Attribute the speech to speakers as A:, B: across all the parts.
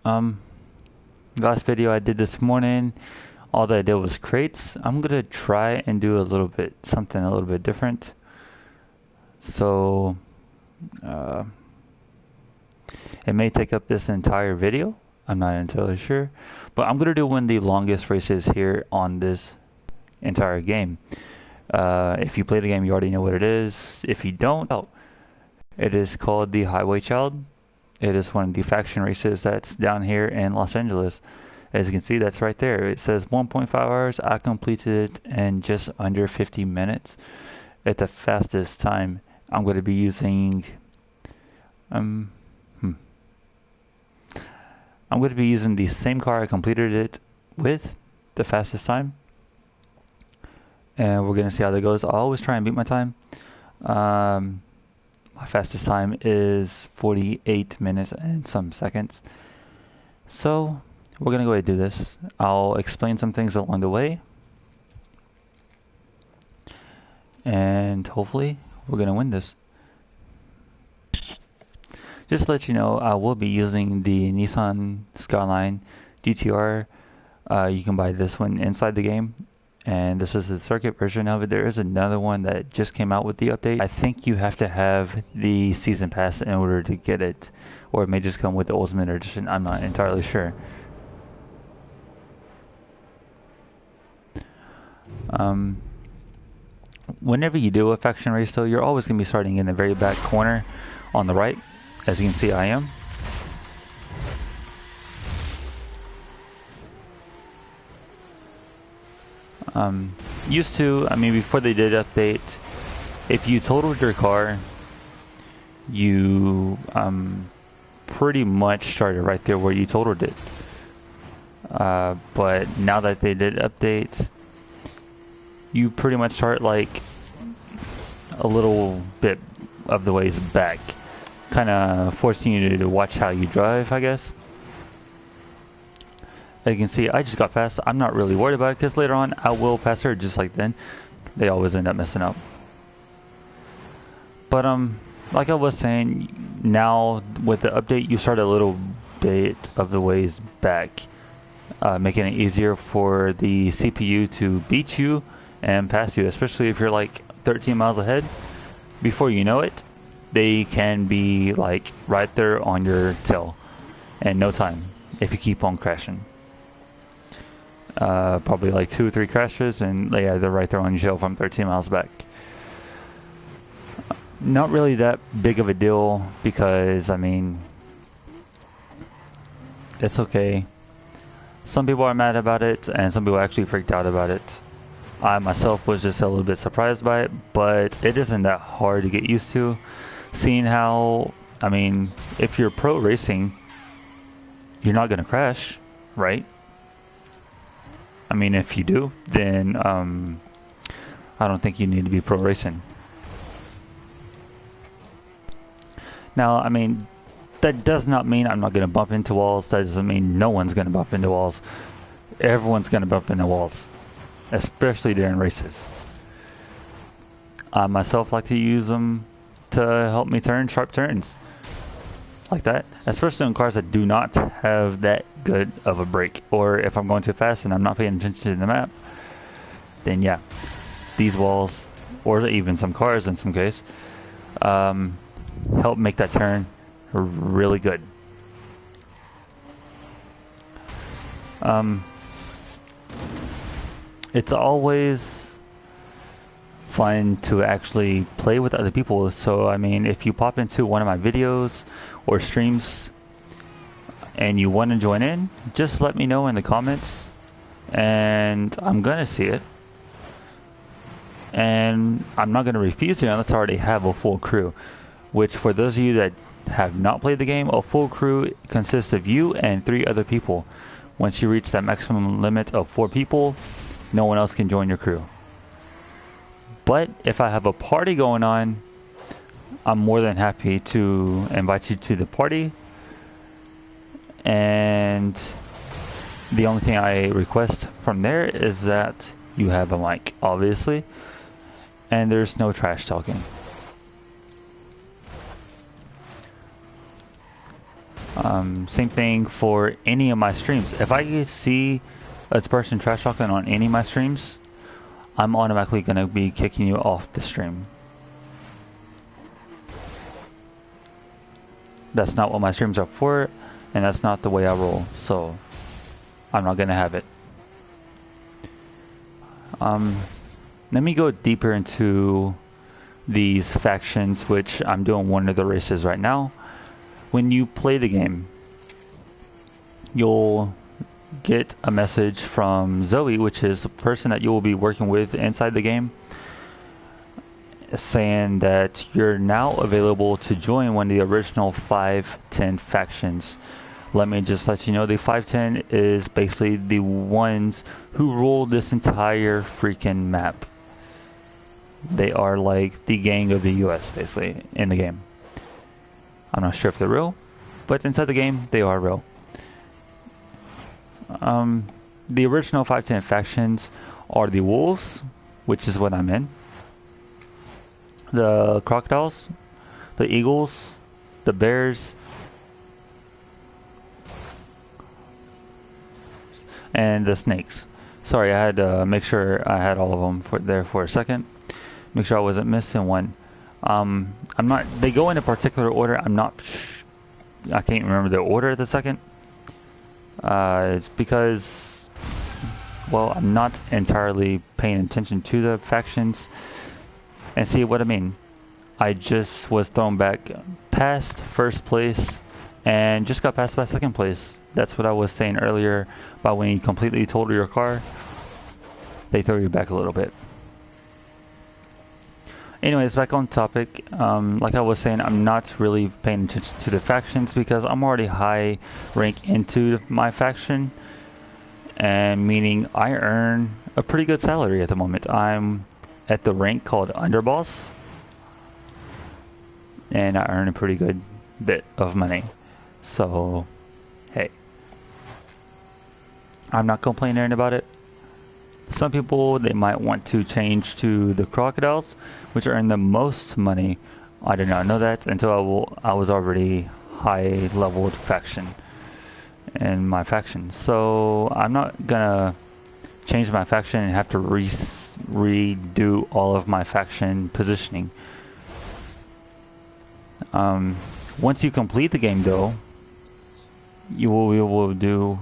A: Um, Last video I did this morning, all that I did was crates. I'm gonna try and do something a little bit different. So, uh, it may take up this entire video. I'm not entirely sure, but I'm gonna do one of the longest races here on this entire game. If you play the game, you already know what it is. If you don't, it is called the Highway Child. It is one of the faction races that's down here in Los Angeles. As you can see, that's right there. It says 1.5 hours. I completed it in just under 50 minutes at the fastest time. I'm going to be using I'm going to be using the same car I completed it with the fastest time. And we're going to see how that goes. I always try and beat my time. My fastest time is 48 minutes and some seconds. So we're going to go ahead and do this. I'll explain some things along the way. And hopefully we're going to win this. Just to let you know, I will be using the Nissan Skyline GTR. You can buy this one inside the game. And this is the circuit version of it. There is another one that just came out with the update. I think you have to have the season pass in order to get it, or it may just come with the Ultimate Edition. I'm not entirely sure. Whenever you do a faction race though, you're always going to be starting in the very back corner on the right. As you can see, I am. Used to, before they did update, if you totaled your car, you pretty much started right there where you totaled it. But now that they did update, you pretty much start like a little bit of the ways back, kind of forcing you to watch how you drive, I guess. As you can see, I just got past. I'm not really worried about it because later on I will pass her just like then. They always end up messing up. But like I was saying, now with the update you start a little bit of the ways back, making it easier for the CPU to beat you and pass you, especially if you're like 13 miles ahead. Before you know it, they can be like right there on your tail in no time if you keep on crashing. Probably like 2 or 3 crashes and yeah, they're right there on your tail from 13 miles back. Not really that big of a deal because it's okay. Some people are mad about it and some people actually freaked out about it. I myself was just a little bit surprised by it, but it isn't that hard to get used to, seeing how, if you're pro racing, you're not going to crash, right? If you do, then I don't think you need to be pro racing. Now, that does not mean I'm not going to bump into walls. That doesn't mean no one's going to bump into walls. Everyone's going to bump into walls, especially during races. I myself like to use them to help me turn sharp turns like that, especially on cars that do not have that good of a brake, or if I'm going too fast and I'm not paying attention to the map, then yeah, these walls, or even some cars in some case, help make that turn really good. It's always fun to actually play with other people, so if you pop into one of my videos or streams and you want to join in, just let me know in the comments and I'm gonna see it, and I'm not gonna refuse you unless I already have a full crew, which for those of you that have not played the game, a full crew consists of you and 3 other people. Once you reach that maximum limit of 4 people, no one else can join your crew. But if I have a party going on, I'm more than happy to invite you to the party. And the only thing I request from there is that you have a mic, obviously, and there's no trash talking. Same thing for any of my streams. If I see a person trash talking on any of my streams, I'm automatically going to be kicking you off the stream. That's not what my streams are for, and that's not the way I roll, so I'm not going to have it. Let me go deeper into these factions, which I'm doing one of the races right now. When you play the game, you'll get a message from Zoe, which is the person that you will be working with inside the game, saying that you're now available to join one of the original 510 factions. Let me just let you know, the 510 is basically the ones who rule this entire freaking map. They are like the gang of the US, basically, in the game. I'm not sure if they're real, but inside the game, they are real. The original 510 factions are the Wolves, which is what I'm in, the Crocodiles, the Eagles, the Bears, and the Snakes. Sorry, I had to make sure I had all of them there for a second. Make sure I wasn't missing one. I'm not. They go in a particular order. I can't remember the order at the second. It's because, well, I'm not entirely paying attention to the factions. And see what I mean? I just was thrown back past first place and just got passed by second place. That's what I was saying earlier about when you completely total your car, they throw you back a little bit. Anyways, back on topic. Like I was saying, I'm not really paying attention to the factions because I'm already high rank into my faction, and meaning I earn a pretty good salary at the moment. I'm at the rank called Underboss, and I earn a pretty good bit of money. So, hey, I'm not complaining about it. Some people, they might want to change to the Crocodiles, which earn the most money. I did not know that until I was already high leveled faction in my faction. So I'm not gonna change my faction and have to redo all of my faction positioning. Once you complete the game though, you will be able to do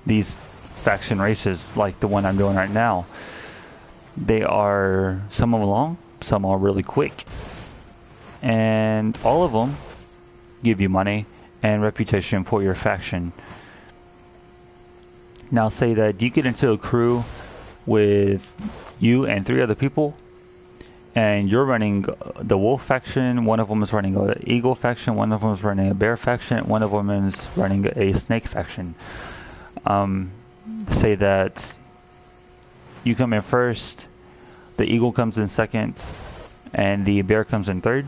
A: these faction races like the one I'm doing right now. They are, some of them long, some are really quick, and all of them give you money and reputation for your faction. Now say that you get into a crew with you and 3 other people, and you're running the Wolf faction, one of them is running an Eagle faction, one of them is running a Bear faction, one of them is running a Snake faction. Say that you come in first, the Eagle comes in second, and the Bear comes in third.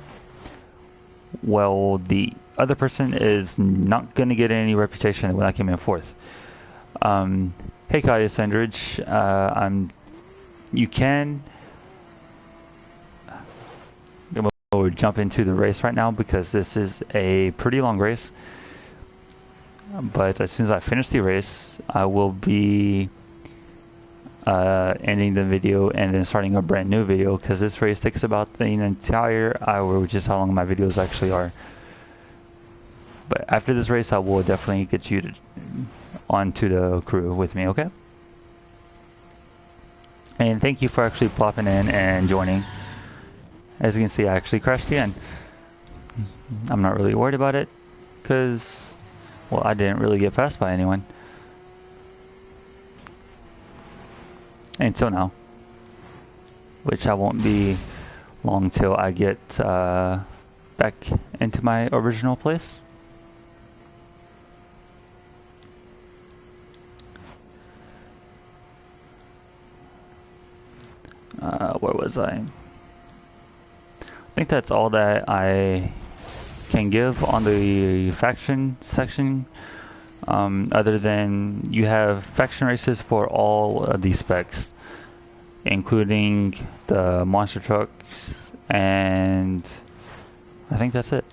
A: Well, the other person is not going to get any reputation when I came in fourth. Hey Kaya Sandridge, you can we'll jump into the race right now because this is a pretty long race. But as soon as I finish the race, I will be ending the video and then starting a brand new video, because this race takes about an entire hour, which is how long my videos actually are. But after this race, I will definitely get you onto the crew with me, okay? And thank you for actually plopping in and joining. As you can see, I actually crashed again. I'm not really worried about it, because, well, I didn't really get passed by anyone until now, which I won't be long till I get back into my original place. Where was I? I think that's all that I can give on the faction section. Other than you have faction races for all of these specs, including the monster trucks, and I think that's it.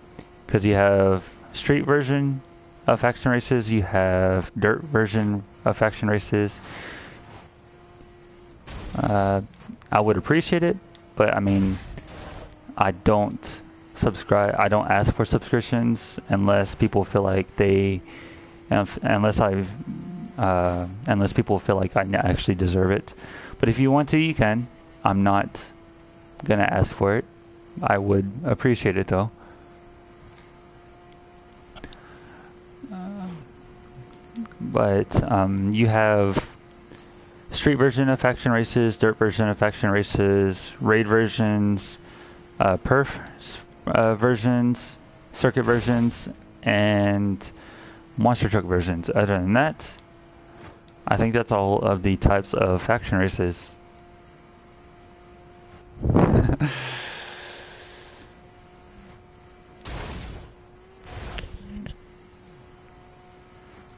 A: Because you have street version, of faction races. You have dirt version of faction races. I would appreciate it, but I mean, I don't subscribe. I don't ask for subscriptions unless people feel like unless people feel like I actually deserve it. But if you want to, you can. I'm not gonna ask for it. I would appreciate it though. But you have street version of faction races, dirt version of faction races, raid versions, perf versions, circuit versions, and monster truck versions. Other than that, I think that's all of the types of faction races.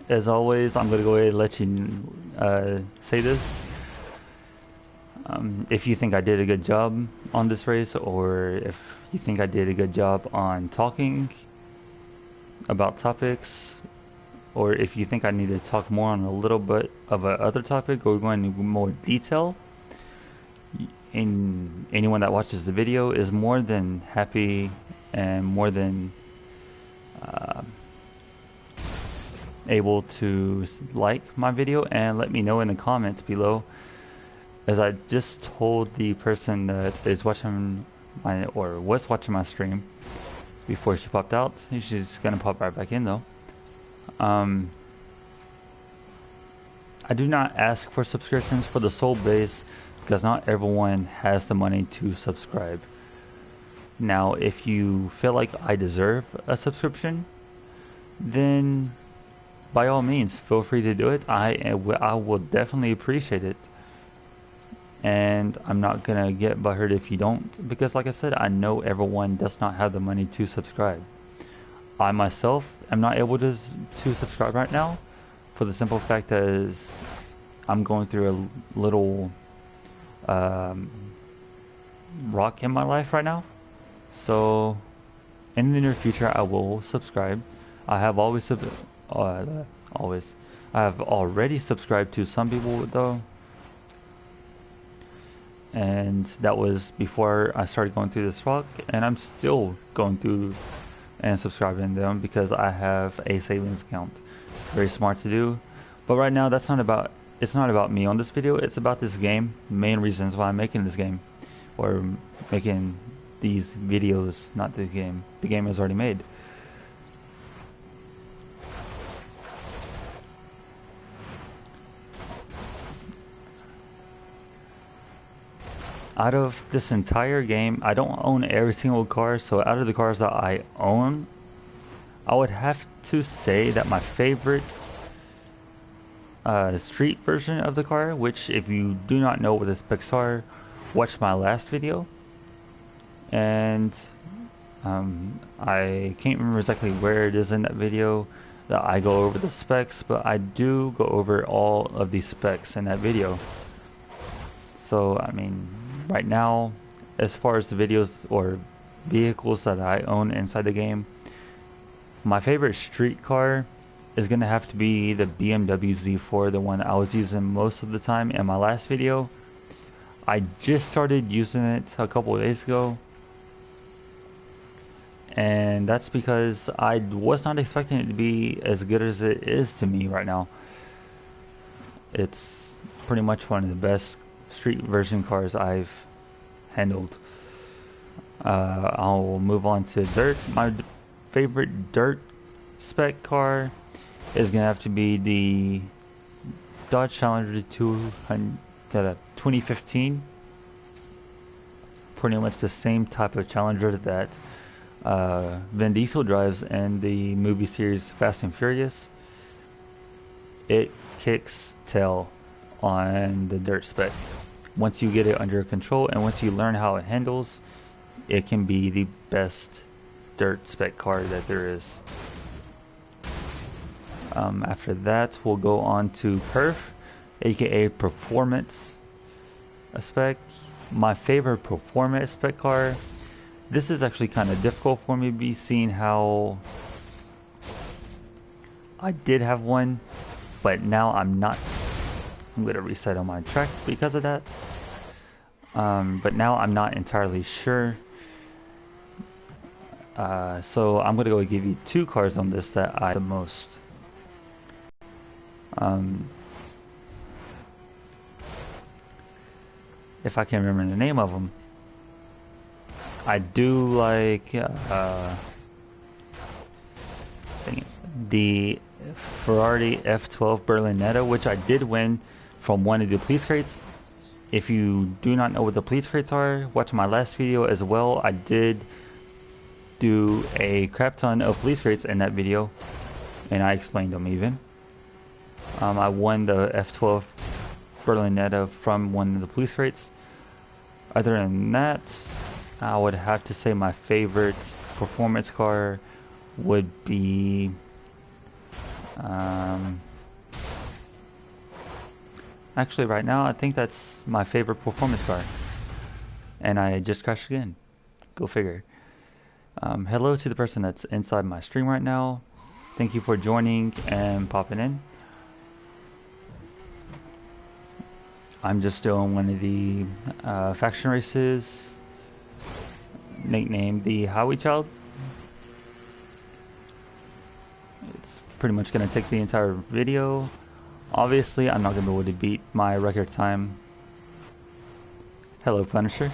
A: As always, I'm going to go ahead and let you say this. If you think I did a good job on this race, or if you think I did a good job on talking about topics, or if you think I need to talk more on a little bit of a other topic or go into more detail, anyone that watches the video is more than happy and more than able to like my video and let me know in the comments below. As I just told the person that is watching was watching my stream before she popped out, she's gonna pop right back in though. I do not ask for subscriptions for the sole base because not everyone has the money to subscribe. Now, if you feel like I deserve a subscription, then by all means, feel free to do it. I will definitely appreciate it. And I'm not gonna get butthurt if you don't, because like I said, I know everyone does not have the money to subscribe. I myself am not able to subscribe right now, for the simple fact that is I'm going through a little rock in my life right now. So in the near future, I will subscribe. I have I have already subscribed to some people though. And that was before I started going through this rock, and I'm still going through and subscribing to them because I have a savings account. Very smart to do. But right now it's not about me on this video, it's about this game. Main reasons why I'm making this game, or making these videos, not the game. The game is already made. Out of this entire game, I don't own every single car, so out of the cars that I own, I would have to say that my favorite street version of the car, which if you do not know what the specs are, watch my last video. And I can't remember exactly where it is in that video that I go over the specs, but I do go over all of the specs in that video. So I mean, right now, as far as the videos or vehicles that I own inside the game, my favorite street car is going to have to be the BMW Z4, the one I was using most of the time in my last video. I just started using it a couple of days ago, and that's because I was not expecting it to be as good as it is to me right now. It's pretty much one of the best street version cars I've handled. I'll move on to dirt. My favorite dirt spec car is gonna have to be the Dodge Challenger 2015. Pretty much the same type of Challenger that Vin Diesel drives in the movie series Fast and Furious. It kicks tail on the dirt spec. Once you get it under control and once you learn how it handles, it can be the best dirt spec car that there is. After that, we'll go on to Perf, aka Performance spec. My favorite Performance spec car. This is actually kind of difficult for me to be seeing how I did have one, but now I'm not. I'm gonna reset on my track because of that. But now I'm not entirely sure. So I'm gonna go give you 2 cars on this that I the most. If I can remember the name of them. I do like the Ferrari F12 Berlinetta, which I did win from one of the police crates. If you do not know what the police crates are, watch my last video as well. I did do a crap ton of police crates in that video, and I explained them even. I won the F12 Berlinetta from one of the police crates. Other than that, I would have to say my favorite performance car would be actually right now I think that's my favorite performance car, and I just crashed again. Go figure. Hello to the person that's inside my stream right now. Thank you for joining and popping in. I'm just doing one of the faction races, nicknamed the Highway Child. It's pretty much going to take the entire video. Obviously, I'm not going to be able to beat my record time. Hello, Punisher.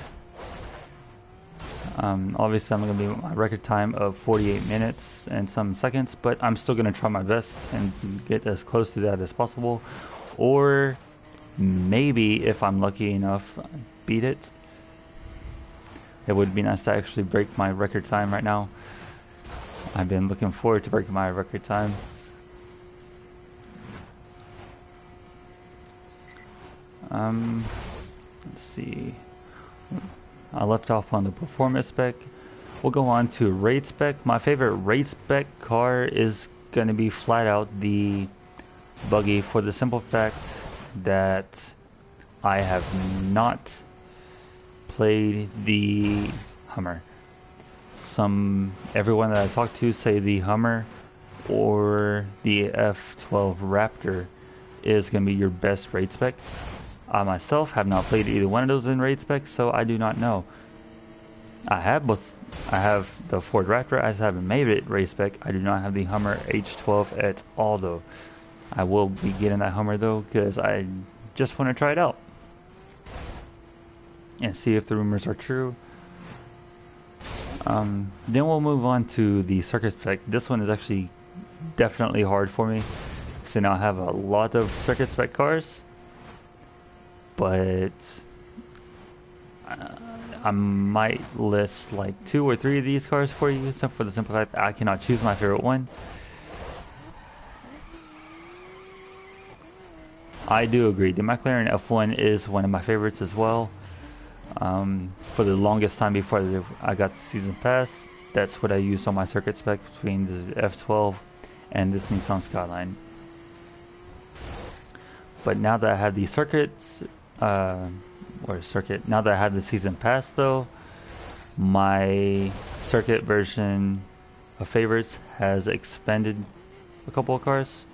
A: Obviously, I'm going to beat my record time of 48 minutes and some seconds, but I'm still going to try my best and get as close to that as possible. Or maybe, if I'm lucky enough, beat it. It would be nice to actually break my record time right now. I've been looking forward to breaking my record time. Let's see. I left off on the performance spec. We'll go on to raid spec. My favorite raid spec car is going to be flat out the buggy, for the simple fact that I have not played the Hummer. Everyone that I talk to say the Hummer or the F12 Raptor is going to be your best raid spec. I myself have not played either one of those in raid spec, so I do not know. I have both. I have the Ford Raptor. I just haven't made it raid spec. I do not have the Hummer H12 at all, though. I will be getting that Hummer though, because I just want to try it out and see if the rumors are true. Then we'll move on to the circuit spec. This one is actually definitely hard for me, so now I have a lot of circuit spec cars, but I might list like 2 or 3 of these cars for you, except for the simple fact that I cannot choose my favorite one. I do agree, the McLaren F1 is one of my favorites as well. For the longest time before I got the season pass, that's what I used on my circuit spec between the F12 and this Nissan Skyline. But now that I have the now that I have the season pass though, my circuit version of favorites has expanded a couple of cars.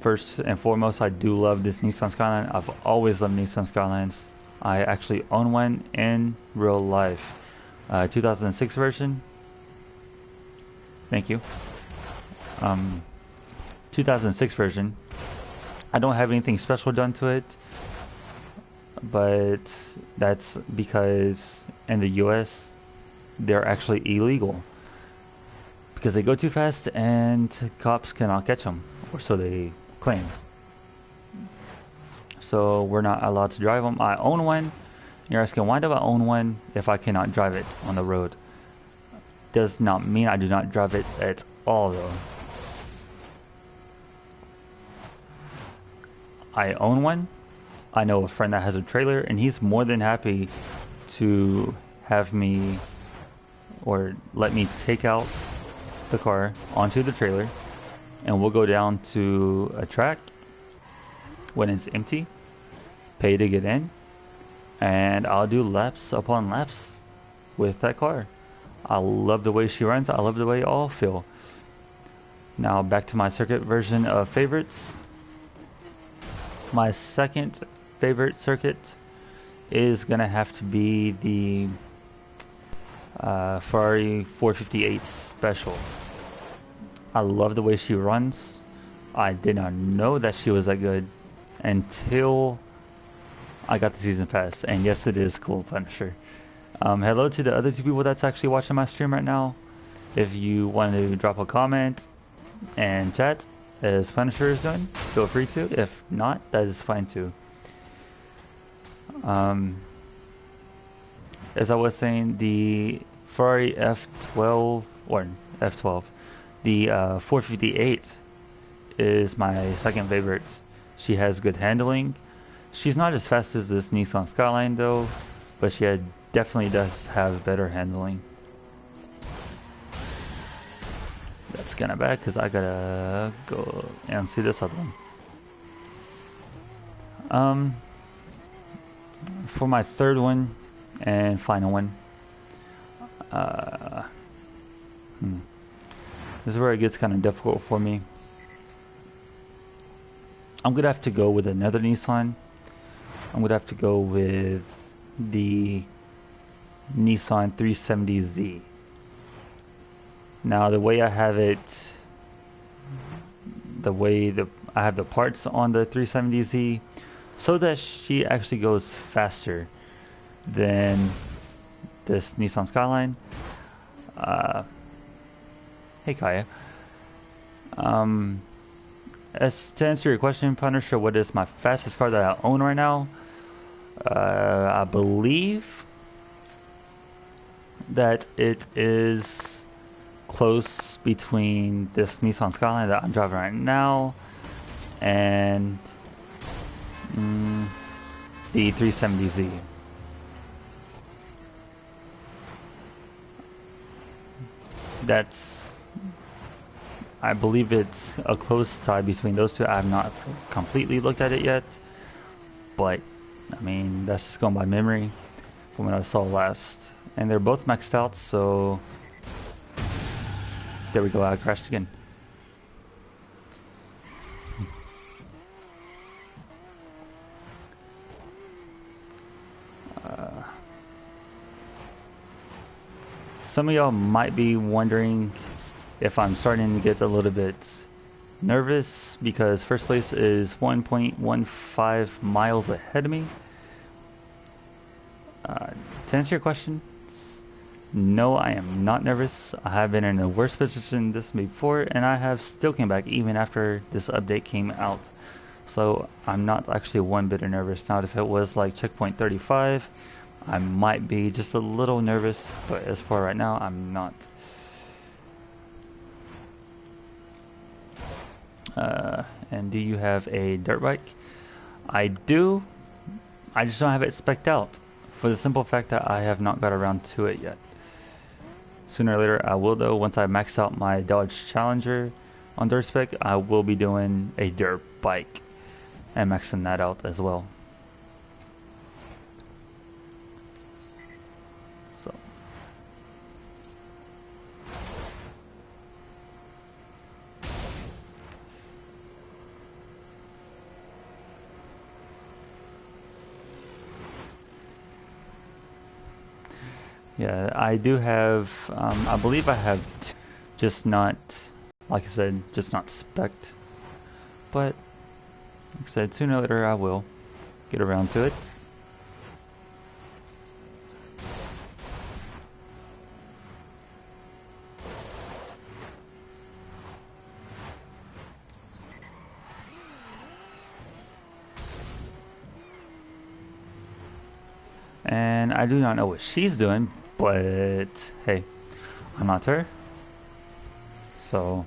A: First and foremost, I do love this Nissan Skyline. I've always loved Nissan Skylines. I actually own one in real life. 2006 version. Thank you. 2006 version. I don't have anything special done to it, but that's because in the US they're actually illegal because they go too fast and cops cannot catch them, or so they claim. So we're not allowed to drive them. I own one. You're asking, why do I own one if I cannot drive it on the road? Does not mean I do not drive it at all though. I own one. I know a friend that has a trailer, and he's more than happy to have me or let me take out the car onto the trailer, and we'll go down to a track when it's empty, pay to get in, and I'll do laps upon laps with that car. I love the way she runs. I love the way all feel. Now back to my circuit version of favorites. My second favorite circuit is gonna have to be the Ferrari 458 Special. I love the way she runs. I did not know that she was that good until I got the season pass, and yes, it is cool, Punisher. Hello to the other two people that's actually watching my stream right now. If you want to drop a comment and chat as Punisher is doing, feel free to. If not, that is fine too. As I was saying, the Ferrari F12 or F12, the 458 is my second favorite. She has good handling. She's not as fast as this Nissan Skyline though, but she definitely does have better handling. That's kinda bad because I gotta go and see this other one. For my third one and final one, this is where it gets kind of difficult for me. I'm gonna have to go with another Nissan. I'm gonna have to go with the Nissan 370Z. Now the way I have it, I have the parts on the 370Z, so that she actually goes faster than this Nissan Skyline. Hey Kaya. As to answer your question, Punisher, what is my fastest car that I own right now? I believe that it is close between this Nissan Skyline that I'm driving right now and the 370Z. I believe it's a close tie between those two. I have not completely looked at it yet, but I mean, that's just going by memory from when I saw last. And they're both maxed out, so there we go, I crashed again. Some of y'all might be wondering if I'm starting to get a little bit nervous because first place is 1.15 miles ahead of me. To answer your question, no, I am not nervous. I have been in a worse position this before, and I have still came back even after this update came out. So I'm not actually one bit nervous. Now, if it was like checkpoint 35, I might be just a little nervous, but as for right now, I'm not. And do you have a dirt bike? I do. I just don't have it spec'd out for the simple fact that I have not got around to it yet. Sooner or later I will though. Once I max out my Dodge Challenger on dirt spec, I will be doing a dirt bike and maxing that out as well. So yeah, I do have, I believe I have just not, like I said, just not spec'd. But, like I said, sooner or later I will get around to it. And I do not know what she's doing, but hey, I'm not her. So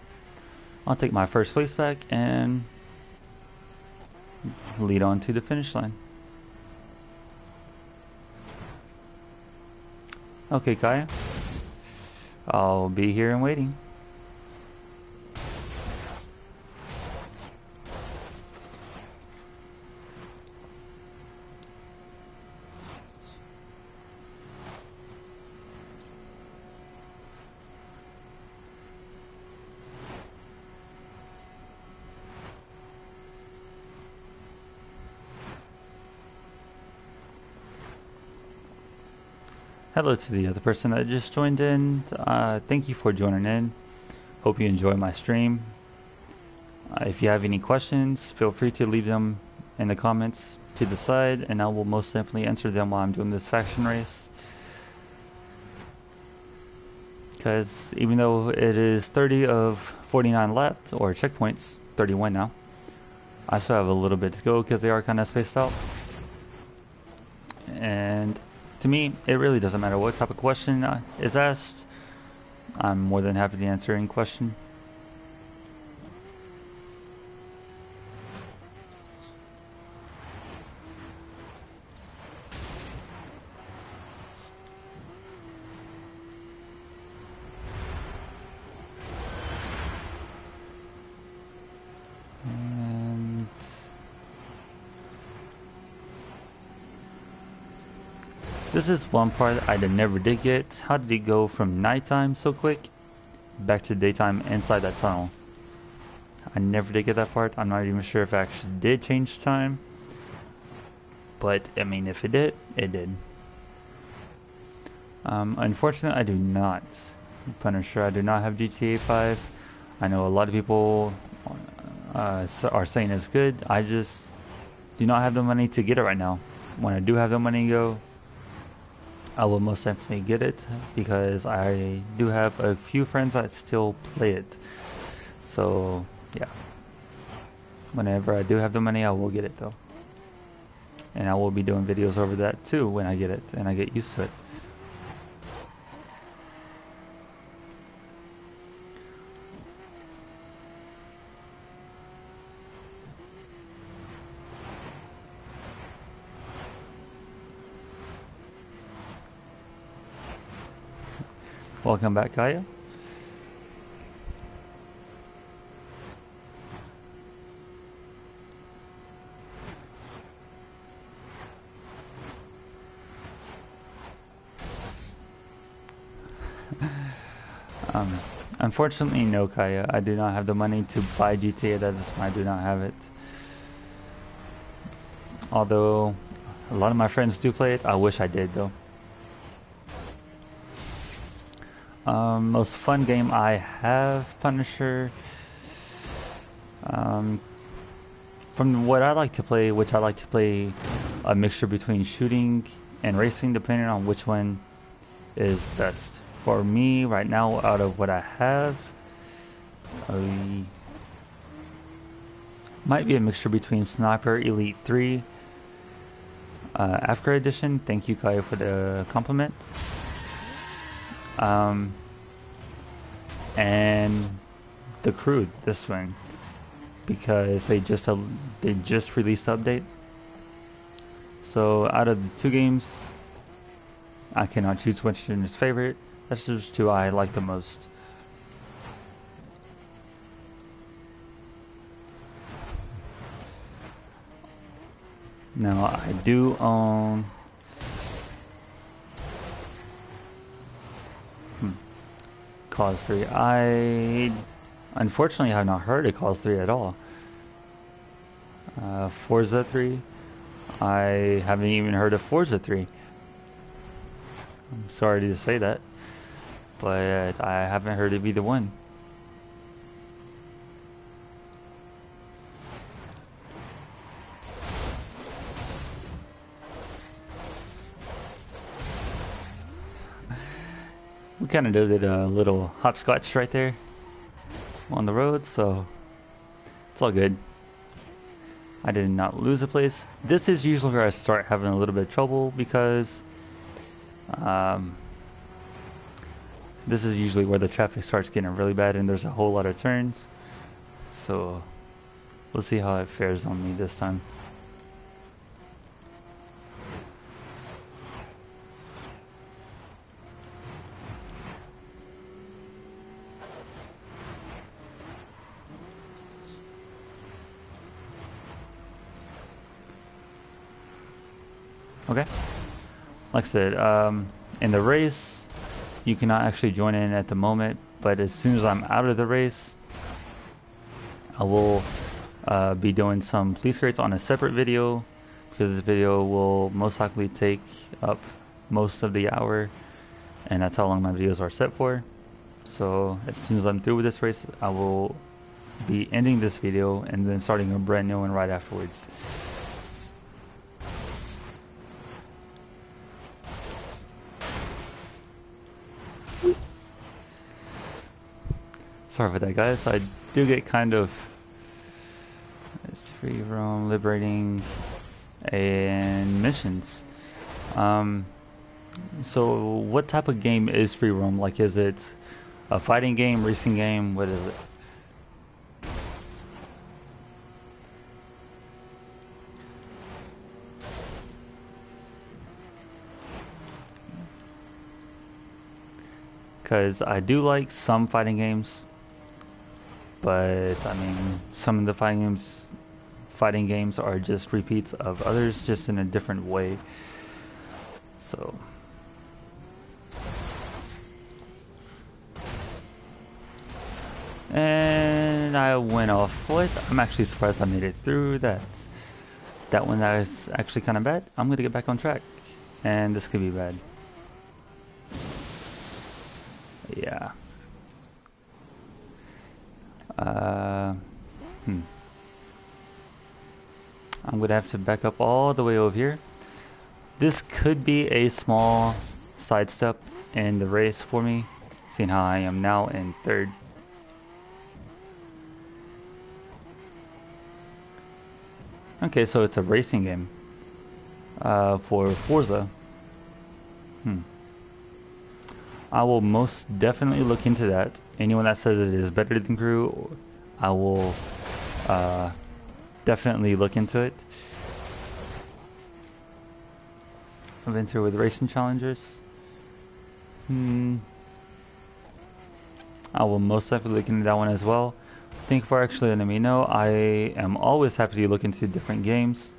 A: I'll take my first place back and lead on to the finish line. Okay, Kaya. I'll be here and waiting. Hello to the other person that just joined in. Thank you for joining in. Hope you enjoy my stream. If you have any questions, feel free to leave them in the comments to the side, and I will most definitely answer them while I'm doing this faction race. Because even though it is 30 of 49 left, or checkpoints, 31 now, I still have a little bit to go because they are kind of spaced out. And to me, it really doesn't matter what type of question is asked. I'm more than happy to answer any question. And this is one part I never did get. How did it go from nighttime so quick back to daytime inside that tunnel? I never did get that part. I'm not even sure if I actually did change time. But, I mean, if it did, it did. Unfortunately, I do not. Punisher, I do not have GTA 5. I know a lot of people are saying it's good. I just do not have the money to get it right now. When I do have the money to go, I will most definitely get it, because I do have a few friends that still play it. So, yeah. Whenever I do have the money, I will get it though. And I will be doing videos over that too when I get it and I get used to it. Welcome back, Kaya. Unfortunately, no, Kaya. I do not have the money to buy GTA. That is why I do not have it. Although a lot of my friends do play it, I wish I did though. Most fun game I have, Punisher. From what I like to play, which I like to play a mixture between shooting and racing, depending on which one is best. For me, right now, out of what I have, might be a mixture between Sniper Elite 3, Africa Edition. Thank you, Kaya, for the compliment. And the Crew, this one, because they just released the update. So out of the two games, I cannot choose which one is favorite. That's just two I like the most. Now I do own Cause 3. I unfortunately have not heard of Cause 3 at all. Forza 3. I haven't even heard of Forza 3. I'm sorry to say that, but I haven't heard of either one. We kind of did a little hopscotch right there on the road, so it's all good. I did not lose a place. This is usually where I start having a little bit of trouble, because this is usually where the traffic starts getting really bad and there's a whole lot of turns. So we'll see how it fares on me this time. Okay, like I said, in the race, you cannot actually join in at the moment, but as soon as I'm out of the race, I will be doing some police crates on a separate video, because this video will most likely take up most of the hour, and that's how long my videos are set for. So as soon as I'm through with this race, I will be ending this video and then starting a brand new one right afterwards. Sorry for that, guys. I do get kind of... It's free roam, liberating, and missions. So what type of game is free roam? Like, is it a fighting game, racing game? What is it? Because I do like some fighting games, but I mean, some of the fighting games are just repeats of others, just in a different way. So and I went off what? I'm actually surprised I made it through that. That one that was actually kind of bad. I'm gonna get back on track, and this could be bad. Yeah. I'm gonna have to back up all the way over here. This could be a small sidestep in the race for me, seeing how I am now in third. Okay, so it's a racing game for Forza. I will most definitely look into that. Anyone that says it is better than Crew, I will definitely look into it. Adventure with racing challengers. I will most definitely look into that one as well. Thank you for actually letting me know. I am always happy to look into different games.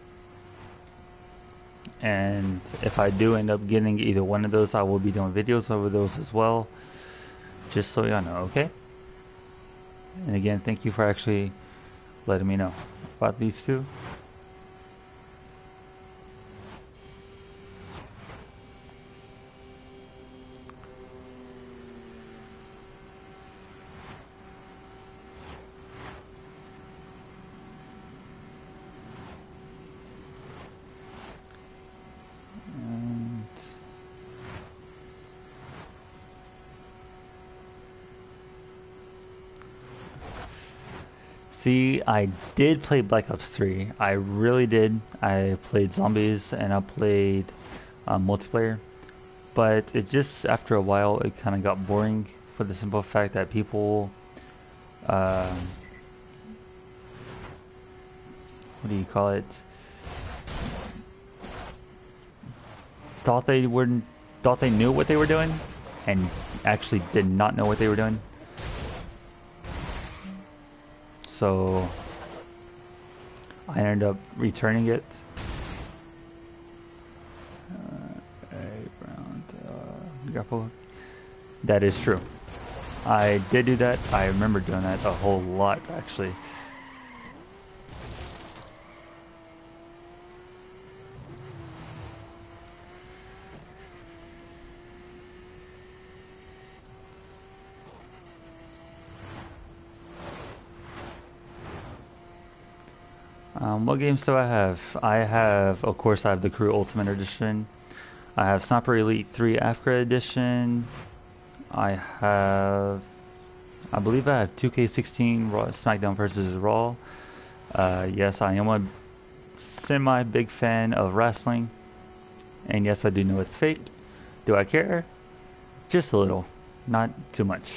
A: And if I do end up getting either one of those, I will be doing videos over those as well. Just so y'all know, okay? And again, thank you for actually letting me know about these two. See, I did play Black Ops 3. I really did. I played zombies and I played multiplayer. But it just, after a while, it kind of got boring for the simple fact that people... what do you call it? Thought they knew what they were doing and actually did not know what they were doing. So I ended up returning it. Grapple. That is true. I did do that. I remember doing that a whole lot, actually. What games do I have? I have, of course, I have the Crew Ultimate Edition. I have Sniper Elite 3 Africa Edition. I believe I have 2K16 Raw, SmackDown vs. Raw. Yes, I am a semi-big fan of wrestling. And yes, I do know it's fake. Do I care? Just a little. Not too much.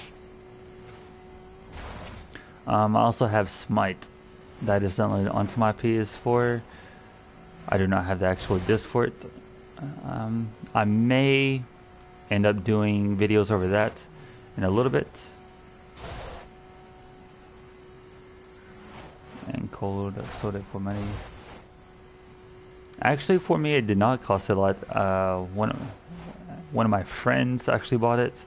A: I also have Smite. That is downloaded onto my PS4. I do not have the actual disc for it. I may end up doing videos over that in a little bit. And cold soda for money. Actually, for me, it did not cost a lot. One of my friends actually bought it,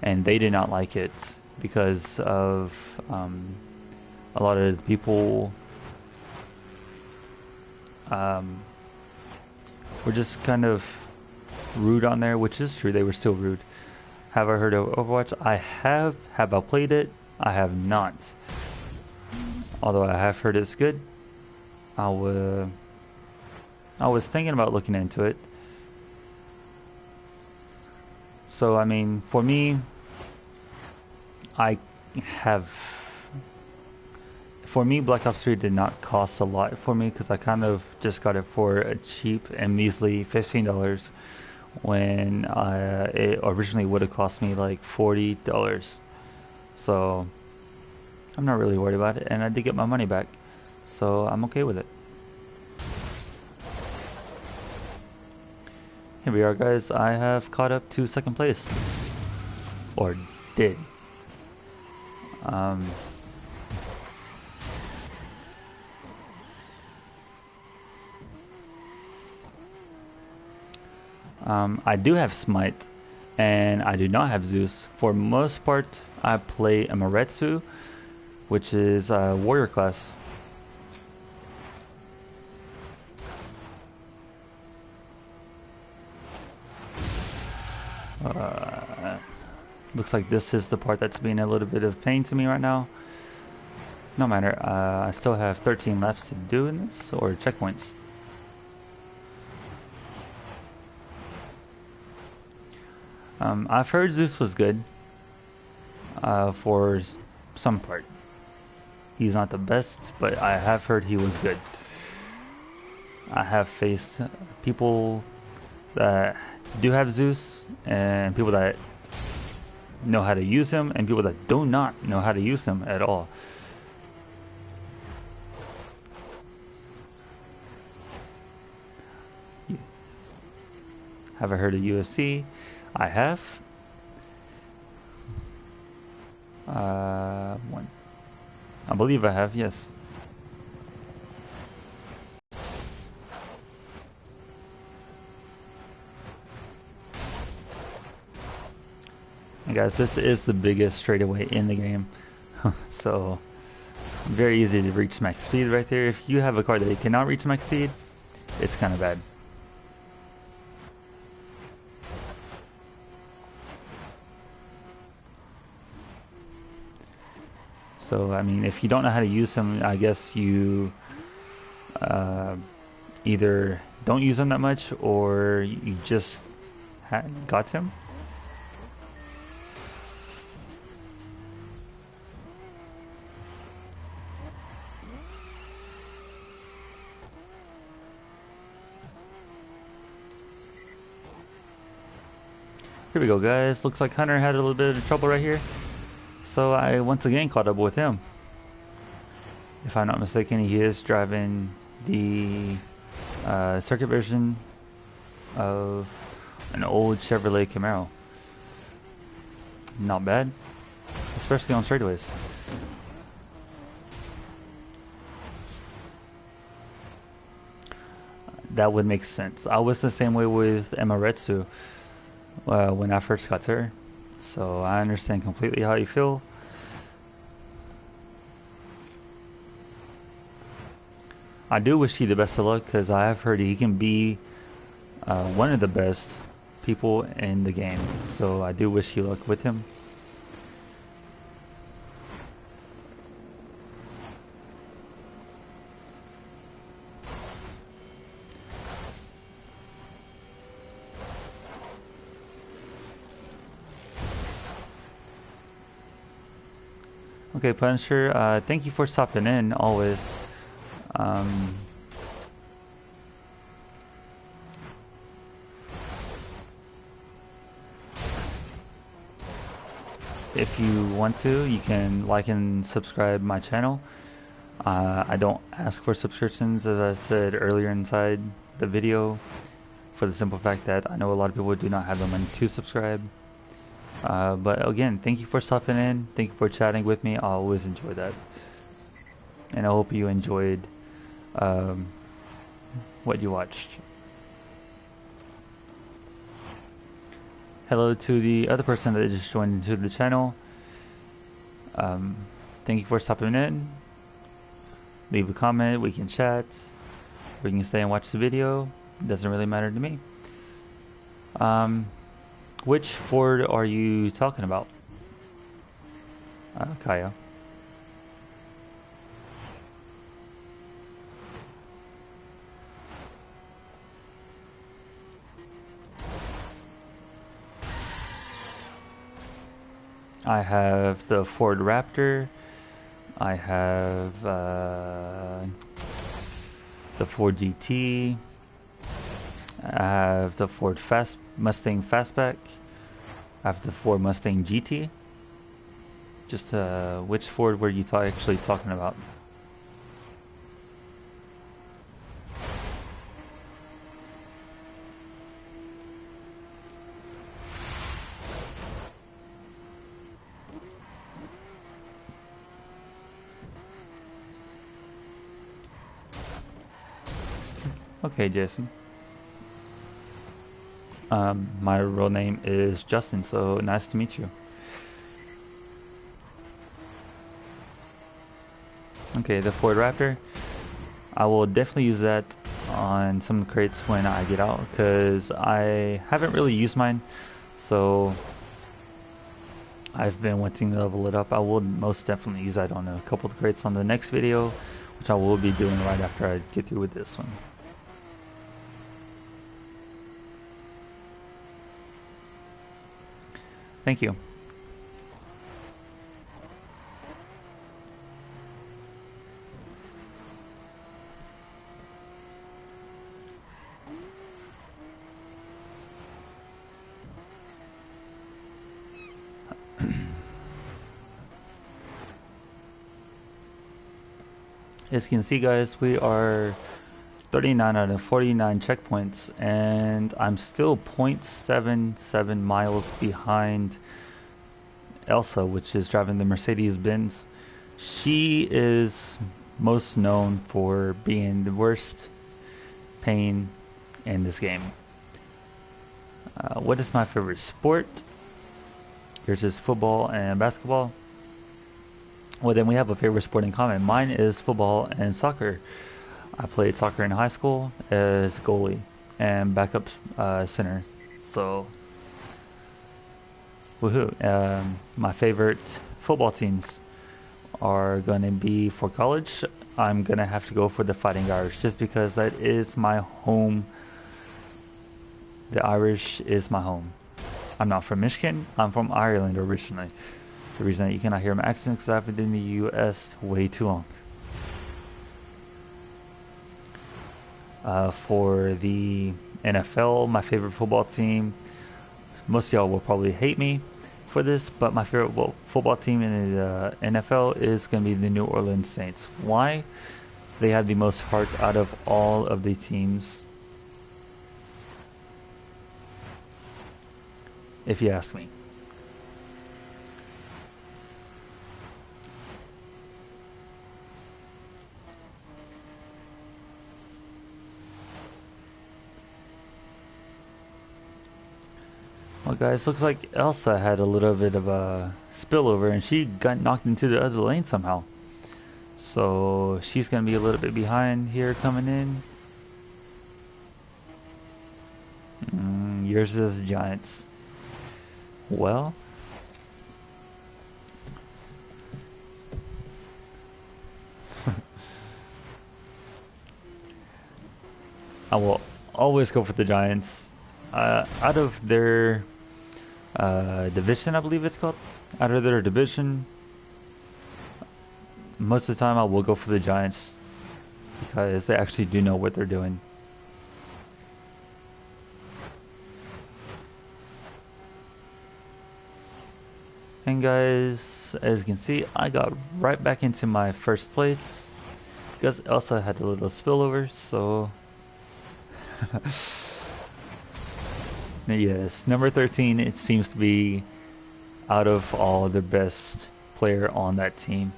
A: and they did not like it because of a lot of the people were just kind of rude on there, which is true. They were still rude. Have I heard of Overwatch? I have. Have I played it? I have not. Although I have heard it's good. I was thinking about looking into it. So I mean, for me, Black Ops 3 did not cost a lot for me because I kind of just got it for a cheap and measly $15 when it originally would have cost me like $40. So I'm not really worried about it, and I did get my money back, so I'm okay with it. Here we are, guys. I have caught up to second place, or did. I do have Smite, and I do not have Zeus. For most part, I play Amaretsu, which is a warrior class. Looks like this is the part that's being a little bit of pain to me right now. No matter, I still have 13 left to do in this, or checkpoints. I've heard Zeus was good for some part. He's not the best, but I have heard he was good. I have faced people that do have Zeus, and people that know how to use him, and people that do not know how to use him at all. Have I heard of UFC? I have. One. I believe I have, yes. And guys, this is the biggest straightaway in the game. So, very easy to reach max speed right there. If you have a car that you cannot reach max speed, it's kind of bad. So, I mean, if you don't know how to use him, I guess you either don't use him that much, or you just got him. Here we go, guys. Looks like Hunter had a little bit of trouble right here. So I once again caught up with him. If I'm not mistaken, he is driving the circuit version of an old Chevrolet Camaro. Not bad, especially on straightaways. That would make sense. I was the same way with Amaretsu when I first got to her. So I understand completely how you feel. I do wish you the best of luck, because I have heard he can be one of the best people in the game. So I do wish you luck with him. Okay, Punisher, thank you for stopping in, always. If you want to, you can like and subscribe my channel. I don't ask for subscriptions, as I said earlier inside the video, for the simple fact that I know a lot of people do not have the money to subscribe. But again, thank you for stopping in. Thank you for chatting with me. I always enjoy that. And I hope you enjoyed what you watched. Hello to the other person that just joined into the channel. Thank you for stopping in. Leave a comment. We can chat. We can stay and watch the video. It doesn't really matter to me. Which Ford are you talking about, Kaya? I have the Ford Raptor. I have the Ford GT. I have the Ford Mustang Fastback. I have the Ford Mustang GT. Just which Ford were you actually talking about? Okay, Jason. My real name is Justin, so nice to meet you. Okay, the Ford Raptor. I will definitely use that on some crates when I get out, because I haven't really used mine, so I've been wanting to level it up. I will most definitely use that on a couple of crates on the next video, which I will be doing right after I get through with this one. Thank you. As you can see, guys, we are 39 out of 49 checkpoints, and I'm still 0.77 miles behind Elsa, which is driving the Mercedes-Benz. She is most known for being the worst pain in this game. What is my favorite sport? Yours is football and basketball. Well, then we have a favorite sport in common. Mine is football and soccer. I played soccer in high school as goalie and backup center. So, woohoo. My favorite football teams are going to be for college. I'm going to have to go for the Fighting Irish just because that is my home. The Irish is my home. I'm not from Michigan. I'm from Ireland originally. The reason that you cannot hear my accent is because I've been in the U.S. way too long. For the NFL, my favorite football team, most of y'all will probably hate me for this, but my favorite football team in the NFL is going to be the New Orleans Saints. Why? They have the most heart out of all of the teams, if you ask me. Well, guys, looks like Elsa had a little bit of a spillover and she got knocked into the other lane somehow. So she's going to be a little bit behind here coming in. Yours is Giants. Well, I will always go for the Giants. Out of their division, I believe it's called. Out of their division, most of the time I will go for the Giants because they actually do know what they're doing. And guys, as you can see, I got right back into my first place because Elsa had a little spillover, so yes, number 13, it seems to be out of all the best player on that team.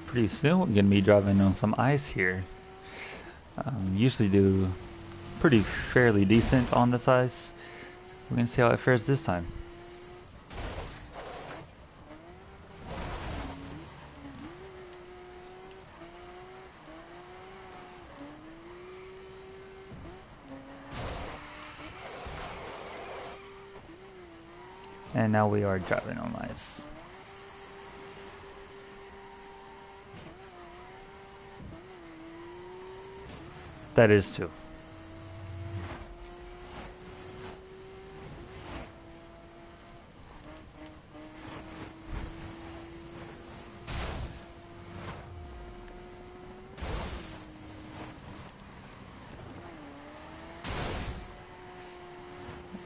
A: pretty soon we're gonna be driving on some ice here. Usually do pretty fairly decent on this ice. We're gonna see how it fares this time. And now we are driving on ice. That is too.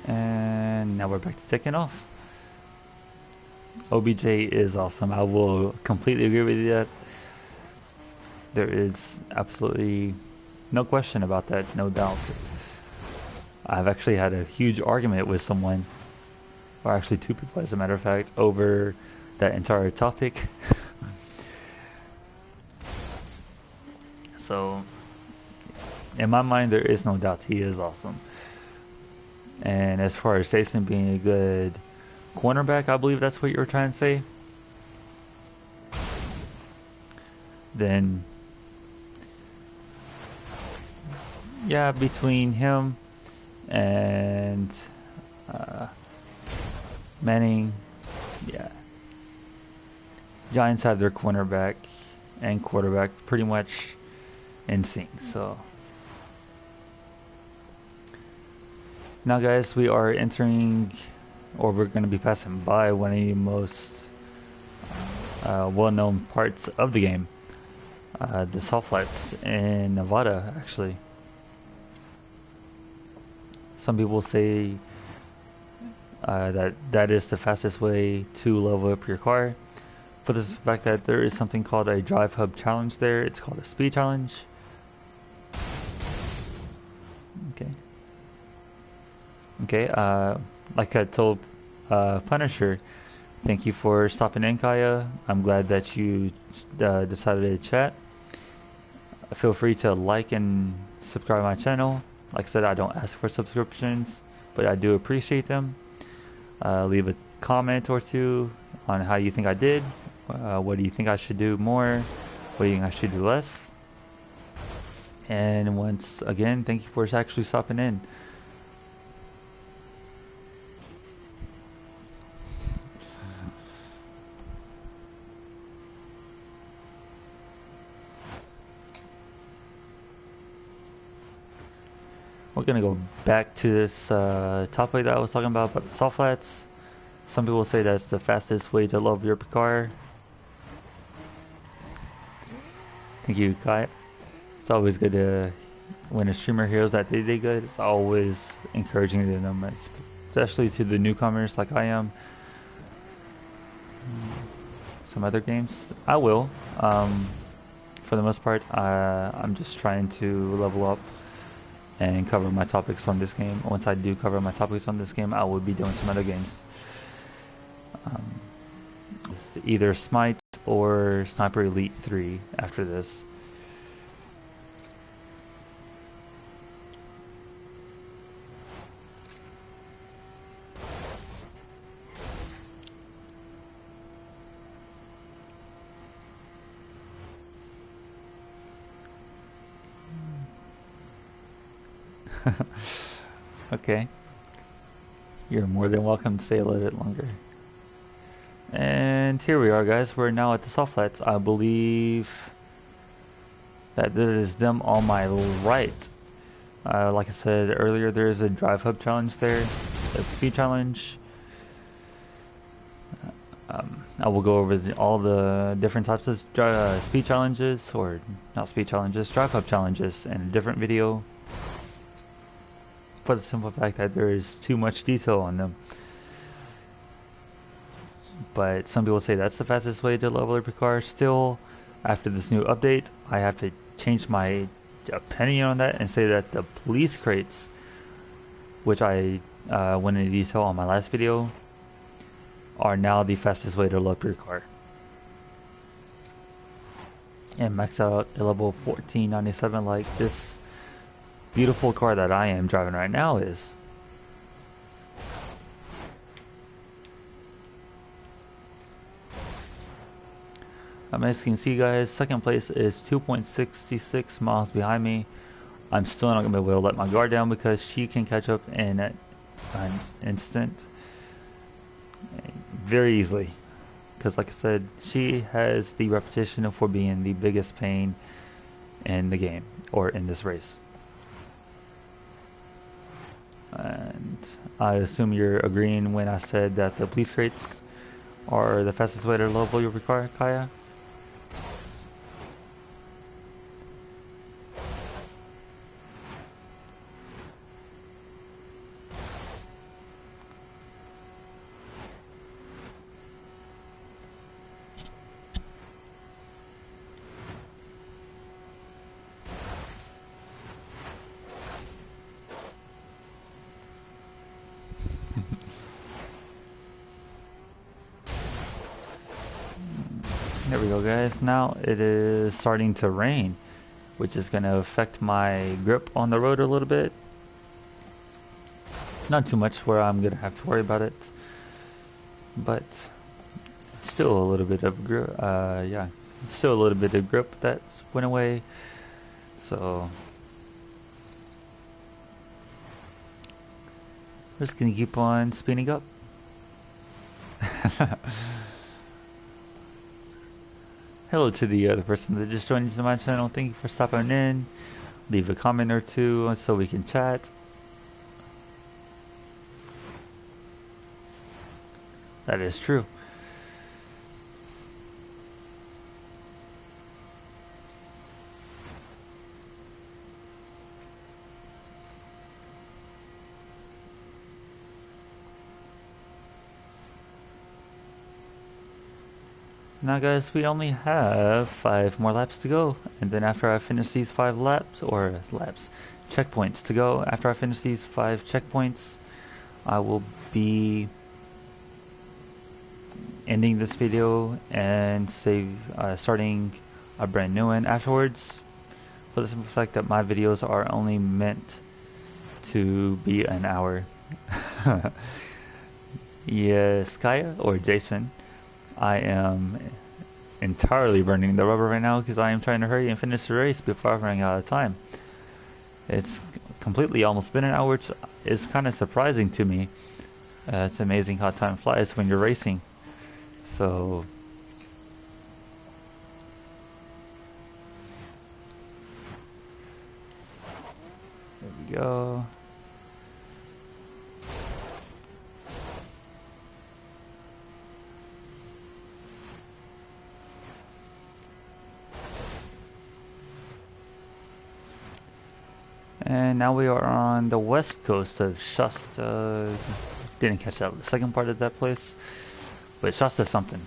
A: And now we're back to taking off. OBJ is awesome. I will completely agree with you that there is absolutely no question about that, no doubt. I've actually had a huge argument with someone, or actually two people as a matter of fact, over that entire topic. So, in my mind, there is no doubt he is awesome. And as far as Jason being a good cornerback, I believe that's what you were trying to say, then yeah, between him and Manning, yeah, Giants have their cornerback and quarterback pretty much in sync. So now guys, we are entering, or we're going to be passing by one of the most well-known parts of the game, the salt flats in Nevada, actually. Some people say that is the fastest way to level up your car, for the fact that there is something called a drive hub challenge there. It's called a speed challenge. Okay, like I told Punisher, thank you for stopping in, Kaya. I'm glad that you decided to chat. Feel free to like and subscribe my channel. Like I said, I don't ask for subscriptions, but I do appreciate them. Leave a comment or two on how you think I did. What do you think I should do more? What do you think I should do less? And once again, thank you for actually stopping in. We're gonna go back to this topic that I was talking about the salt flats. Some people say that's the fastest way to level your car. Thank you, Kai. It's always good to, when a streamer hears that they did good, it's always encouraging to them, especially to the newcomers like I am. Some other games, I will. For the most part, I'm just trying to level up and cover my topics on this game. Once I do cover my topics on this game, I will be doing some other games. Either Smite or Sniper Elite 3 after this. Okay. You're more than welcome to stay a little bit longer. And here we are, guys. We're now at the salt flats. I believe that is them on my right. Like I said earlier, there is a drive hub challenge there, a speed challenge. I will go over all the different types of speed challenges, or not speed challenges, drive hub challenges in a different video, for the simple fact that there is too much detail on them. But some people say that's the fastest way to level up your car. Still, after this new update, I have to change my opinion on that and say that the police crates, which I went into detail on my last video, are now the fastest way to level up your car. and max out at level 1497 like this beautiful car that I am driving right now is. As you can see, guys, second place is 2.66 miles behind me. I'm still not going to be able to let my guard down because she can catch up in an instant very easily. Because like I said, she has the reputation for being the biggest pain in the game, or in this race. And I assume you're agreeing when I said that the police crates are the fastest way to level your car, Kaya? There we go, guys. Now it is starting to rain, which is going to affect my grip on the road a little bit. Not too much where I'm going to have to worry about it, but still a little bit of grip. Yeah, still a little bit of grip that's went away. So we're just going to keep on speeding up. Hello to the other person that just joined into my channel. Thank you for stopping in. Leave a comment or two so we can chat. That is true. Now guys, we only have 5 more laps to go, and then after I finish these 5 checkpoints to go, after I finish these 5 checkpoints, I will be ending this video and starting a brand new one afterwards, for the simple fact that my videos are only meant to be an hour. Yes, Kaya or Jason, I am entirely burning the rubber right now because I am trying to hurry and finish the race before I'm running out of time. It's completely almost been an hour, which is kind of surprising to me. It's amazing how time flies when you're racing. So there we go. And now we are on the west coast of Shasta. Didn't catch that second part of that place, but Shasta something.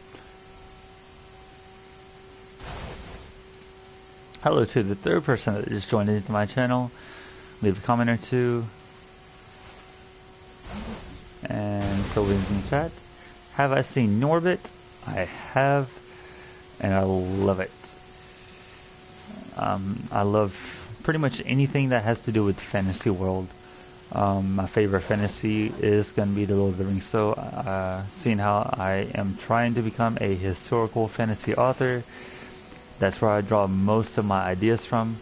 A: Hello to the third person that just joined into my channel. Leave a comment or two, and so we can chat. Have I seen Norbit? I have, and I love it. I love pretty much anything that has to do with fantasy world. My favorite fantasy is going to be the Lord of the Rings. So, seeing how I am trying to become a historical fantasy author, that's where I draw most of my ideas from.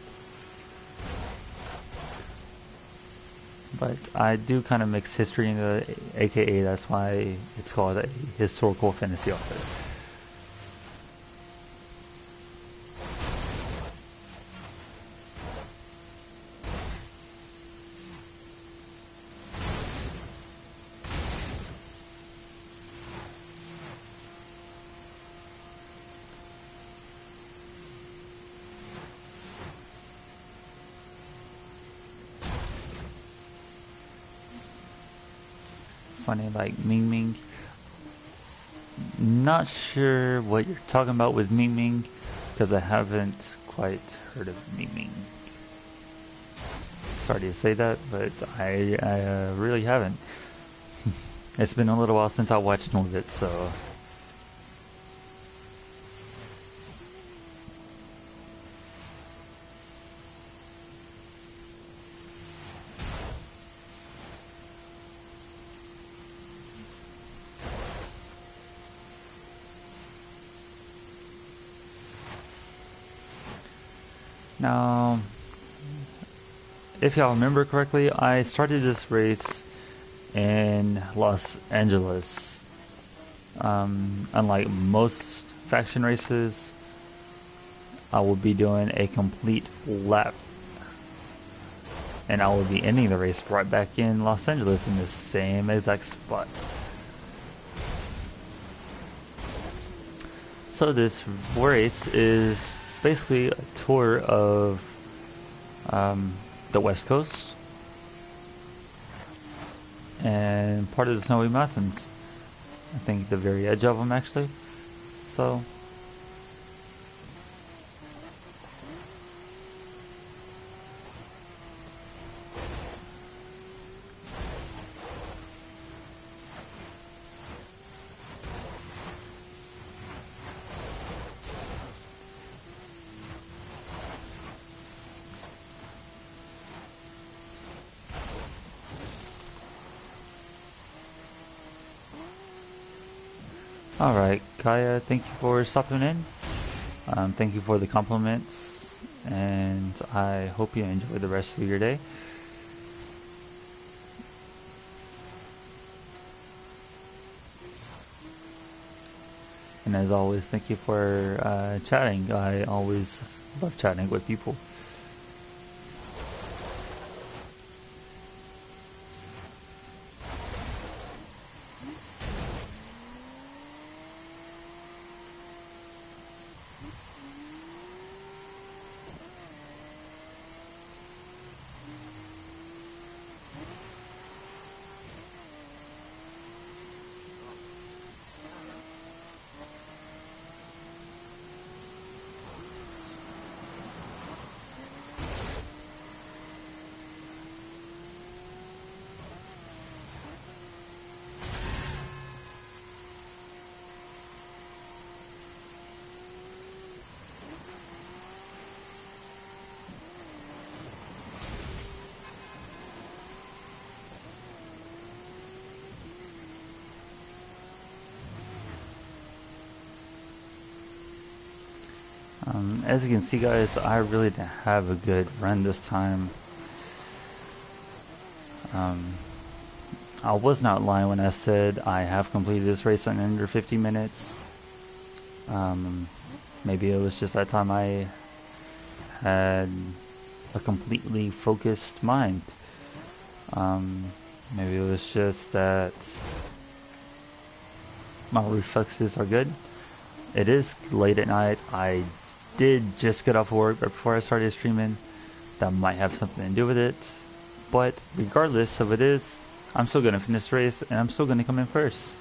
A: But I do kind of mix history into the, aka that's why it's called a historical fantasy author. Funny like Ming Ming. Not sure what you're talking about with Ming Ming, because I haven't quite heard of Ming Ming. Sorry to say that, but I really haven't. It's been a little while since I watched more of it, so. Now, if y'all remember correctly, I started this race in Los Angeles. Unlike most faction races, I will be doing a complete lap, and I will be ending the race right back in Los Angeles in the same exact spot. So this race is basically a tour of the West Coast and part of the Snowy Mountains. I think the very edge of them actually. So alright, Kaya, thank you for stopping in. Thank you for the compliments, and I hope you enjoy the rest of your day. And as always, thank you for chatting. I always love chatting with people. As you can see, guys, I really didn't have a good run this time. I was not lying when I said I have completed this race in under 50 minutes. Maybe it was just that time I had a completely focused mind. Maybe it was just that my reflexes are good. It is late at night. I did just get off work right before I started streaming. That might have something to do with it. But regardless of it is, I'm still going to finish the race and I'm still going to come in first.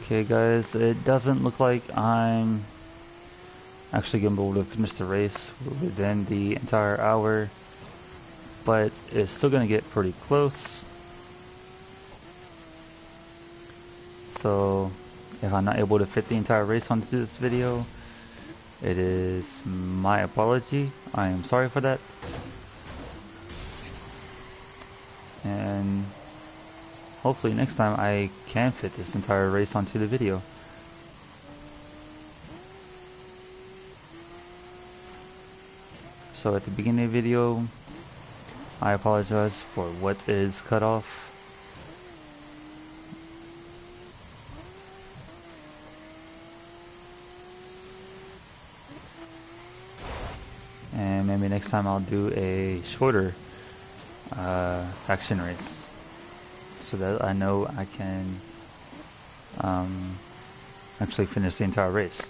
A: Okay guys, it doesn't look like I'm actually going to be able to finish the race within the entire hour, but it's still going to get pretty close. So if I'm not able to fit the entire race onto this video, it is my apology. I am sorry for that. And hopefully next time I can fit this entire race onto the video. So at the beginning of the video, I apologize for what is cut off. And maybe next time I'll do a shorter faction race, so that I know I can actually finish the entire race.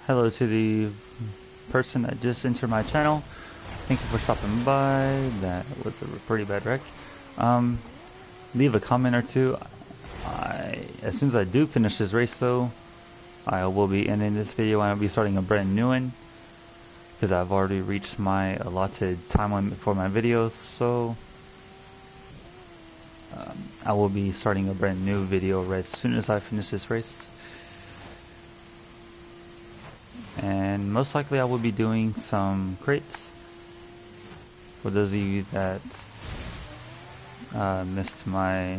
A: hello to the person that just entered my channel. Thank you for stopping by. That was a pretty bad wreck. Leave a comment or two. As soon as I do finish this race though, I will be ending this video and I'll be starting a brand new one, because I've already reached my allotted time limit for my videos, so I will be starting a brand new video right as soon as I finish this race. And most likely I will be doing some crates. For those of you that missed my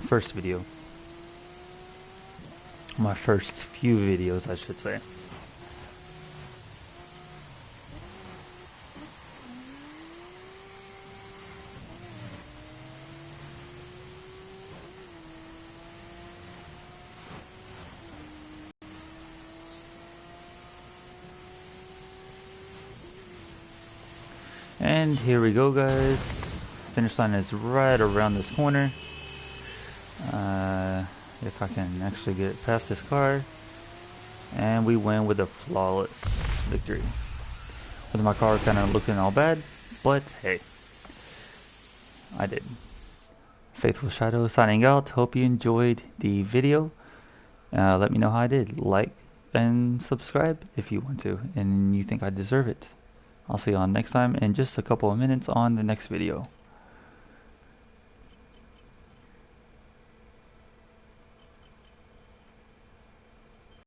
A: first video. My first few videos, I should say. And here we go, guys. Finish line is right around this corner. If I can actually get past this car. And we win with a flawless victory. With my car kind of looking all bad, but hey, I did. Faithful Shadow signing out. Hope you enjoyed the video. Let me know how I did. Like and subscribe if you want to and you think I deserve it. I'll see you on next time in just a couple of minutes on the next video.